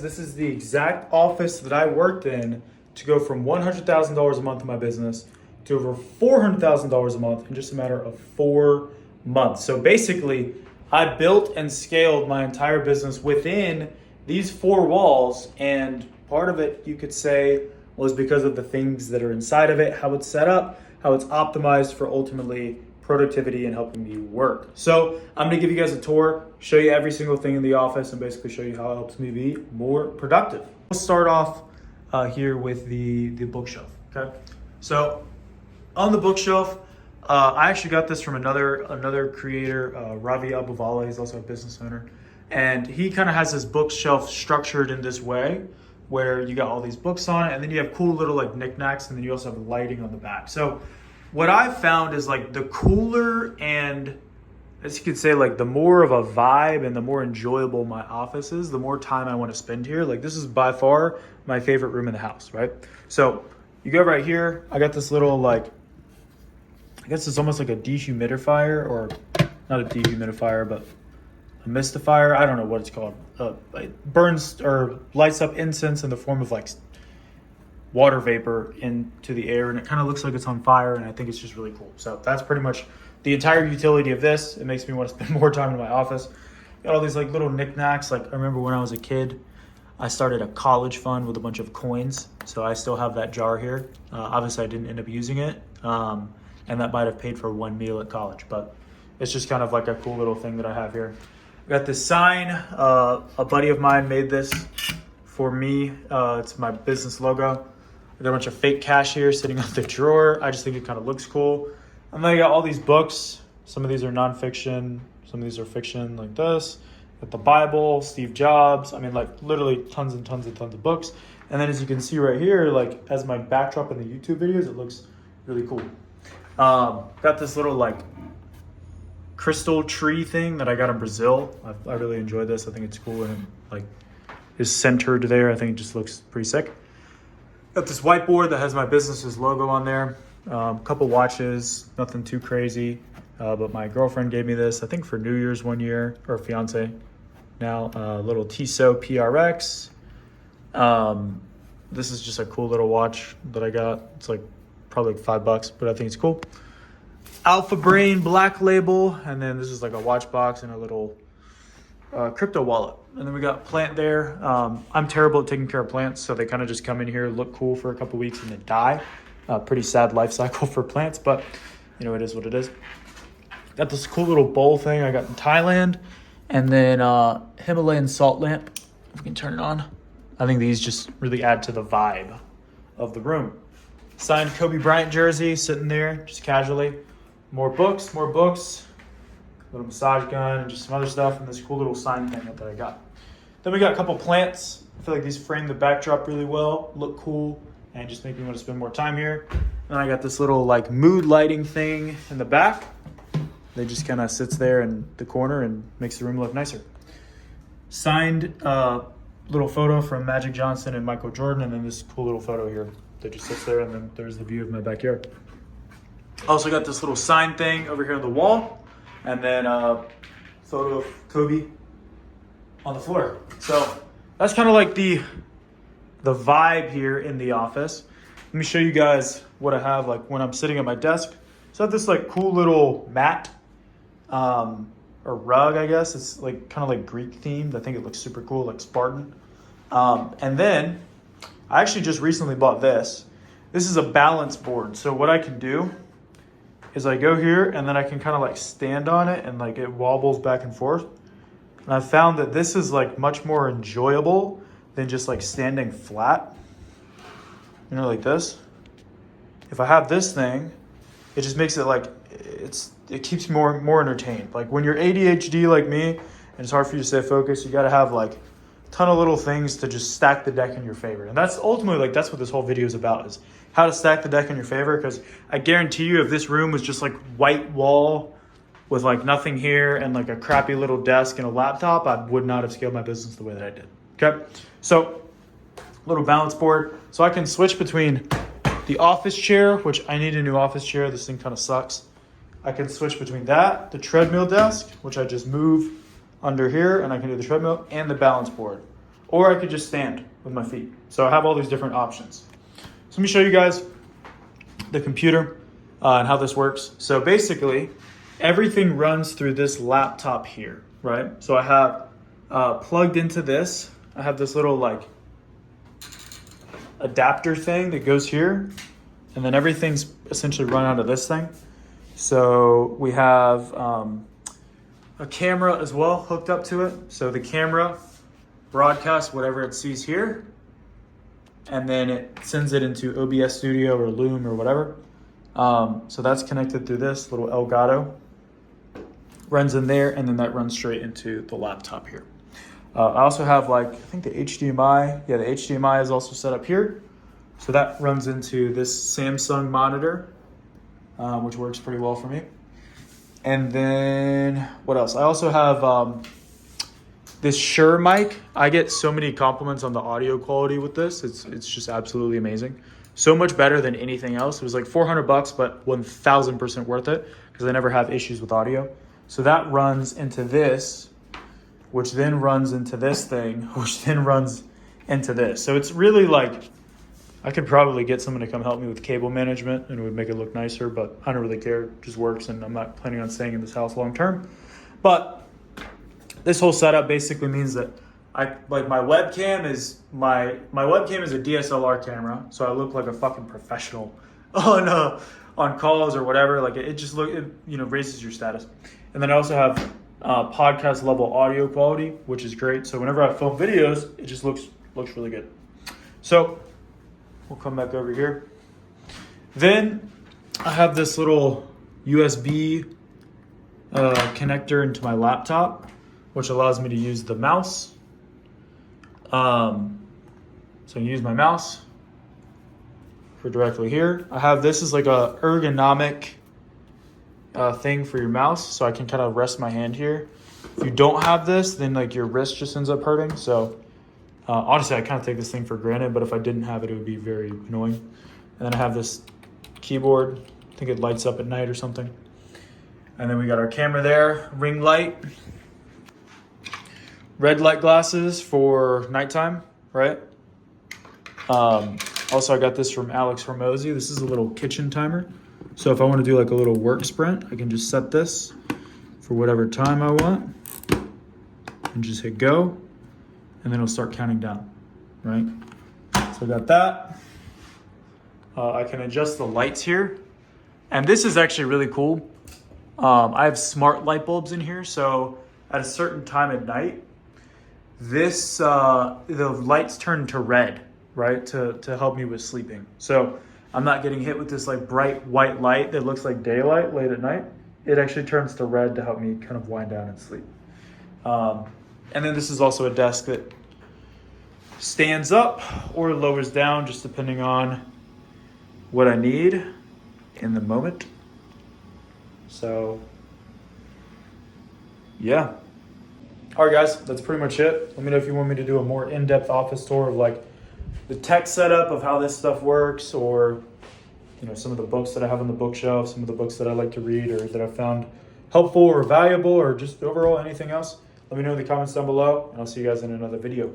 This is the exact office that I worked in to go from $100,000 a month in my business to over $400,000 a month in just a matter of 4 months. So basically, I built and scaled my entire business within these four walls. And part of it, you could say, was because of the things that are inside of it, how it's set up, how it's optimized for ultimately productivity and helping me work. So I'm gonna give you guys a tour, show you every single thing in the office, and basically show you how it helps me be more productive. We'll start off here with the bookshelf. Okay, so on the bookshelf, I actually got this from another creator, Ravi Abuvala. He's also a business owner, and he kind of has his bookshelf structured in this way, where you got all these books on it, and then you have cool little like knickknacks, and then you also have lighting on the back. So what I've found is like the cooler and, as you could say, like the more of a vibe and the more enjoyable my office is, the more time I want to spend here. Like this is by far my favorite room in the house, right? So you go right here. I got this little like, I guess it's almost like a dehumidifier, or not a dehumidifier, but a mistifier. I don't know what it's called. It burns or lights up incense in the form of like water vapor into the air, and it kind of looks like it's on fire, and I think it's just really cool. So that's pretty much the entire utility of this. It makes me want to spend more time in my office. Got all these like little knickknacks. Like I remember when I was a kid, I started a college fund with a bunch of coins, so I still have that jar here. Obviously I didn't end up using it, and that might have paid for one meal at college, but it's just kind of like a cool little thing that I have here. I got this sign. A buddy of mine made this for me. It's my business logo. I got a bunch of fake cash here sitting on the drawer. I just think it kind of looks cool. And then I got all these books. Some of these are nonfiction. Some of these are fiction, like this. Got the Bible, Steve Jobs. I mean, like literally tons and tons and tons of books. And then as you can see right here, like as my backdrop in the YouTube videos, it looks really cool. Got this little like crystal tree thing that I got in Brazil. I really enjoy this. I think it's cool, and like is centered there. I think it just looks pretty sick. Got this whiteboard that has my business's logo on there. Couple watches, nothing too crazy. But my girlfriend gave me this, I think for New Year's one year, or fiance now. Little Tissot PRX. This is just a cool little watch that I got. It's like probably like $5, but I think it's cool. Alpha Brain Black Label, and then this is like a watch box and a little crypto wallet. And then we got plant there. I'm terrible at taking care of plants, so they kind of just come in here, look cool for a couple weeks, and then die. Pretty sad life cycle for plants, but you know, it is what it is. Got this cool little bowl thing I got in Thailand, and then Himalayan salt lamp. If we can turn it on. I think these just really add to the vibe of the room. Signed Kobe Bryant jersey sitting there, just casually. More books, little massage gun, and just some other stuff, and this cool little sign thing that I got. Then we got a couple plants. I feel like these frame the backdrop really well, look cool, and just make me want to spend more time here. Then I got this little like mood lighting thing in the back. They just kind of sits there in the corner and makes the room look nicer. Signed little photo from Magic Johnson and Michael Jordan, and then this cool little photo here that just sits there, and then there's the view of my backyard. Also got this little sign thing over here on the wall, and then a photo of Kobe on the floor. So that's kind of like the vibe here in the office. Let me show you guys what I have like when I'm sitting at my desk. So I have this like cool little mat, or rug, I guess. It's like kind of like Greek themed. I think it looks super cool, like Spartan. And then I actually just recently bought this. This is a balance board. So what I can do is I go here, and then I can kind of like stand on it, and like it wobbles back and forth. And I've found that this is like much more enjoyable than just like standing flat, you know, like this. If I have this thing, it just makes it like, it keeps me more entertained. Like when you're ADHD like me, and it's hard for you to stay focused, you got to have like a ton of little things to just stack the deck in your favor. And that's ultimately like, that's what this whole video is about, is how to stack the deck in your favor. Because I guarantee you, if this room was just like white wall with like nothing here and like a crappy little desk and a laptop, I would not have scaled my business the way that I did. Okay, so little balance board. So I can switch between the office chair, which I need a new office chair. This thing kind of sucks. I can switch between that, the treadmill desk, which I just move under here, and I can do the treadmill, and the balance board. or I could just stand with my feet. So I have all these different options. So let me show you guys the computer and how this works. So basically, everything runs through this laptop here, right? So I have plugged into this. I have this little like adapter thing that goes here, and then everything's essentially run out of this thing. So we have a camera as well hooked up to it. So the camera broadcasts whatever it sees here, and then it sends it into OBS Studio or Loom or whatever. So that's connected through this little Elgato. Runs in there, and then that runs straight into the laptop here. I also have like, I think the HDMI. Yeah, the HDMI is also set up here. So that runs into this Samsung monitor, which works pretty well for me. And then what else? I also have this Shure mic. I get so many compliments on the audio quality with this. It's just absolutely amazing. So much better than anything else. It was like $400, but 1000% worth it because I never have issues with audio. So that runs into this, which then runs into this thing, which then runs into this. So it's really like, I could probably get someone to come help me with cable management and it would make it look nicer, but I don't really care. It just works, and I'm not planning on staying in this house long term. But this whole setup basically means that my webcam is my webcam is a DSLR camera, so I look like a fucking professional on calls or whatever. Like it just raises your status. And then I also have podcast level audio quality, which is great. So whenever I film videos, it just looks really good. So we'll come back over here. Then I have this little USB connector into my laptop, which allows me to use the mouse. So I can use my mouse for directly here. I have this is like a ergonomic thing for your mouse, so I can kind of rest my hand here. If you don't have this, then like your wrist just ends up hurting. So honestly, I kind of take this thing for granted, but if I didn't have it, it would be very annoying. And then I have this keyboard. I think it lights up at night or something. And then we got our camera there, ring light, red light glasses for nighttime, right? Also, I got this from Alex Hormozy. This is a little kitchen timer. So if I want to do like a little work sprint, I can just set this for whatever time I want and just hit go, and then it'll start counting down, right? So I got that. I can adjust the lights here. And this is actually really cool. I have smart light bulbs in here. So at a certain time at night, the lights turn to red, right? To help me with sleeping. So I'm not getting hit with this like bright white light that looks like daylight late at night. It actually turns to red to help me kind of wind down and sleep. And then this is also a desk that stands up or lowers down, just depending on what I need in the moment. So yeah. All right, guys, that's pretty much it. Let me know if you want me to do a more in-depth office tour of like the tech setup of how this stuff works, or some of the books that I have on the bookshelf, some of the books that I like to read or that I found helpful or valuable, or just overall anything else. Let me know in the comments down below, and I'll see you guys in another video.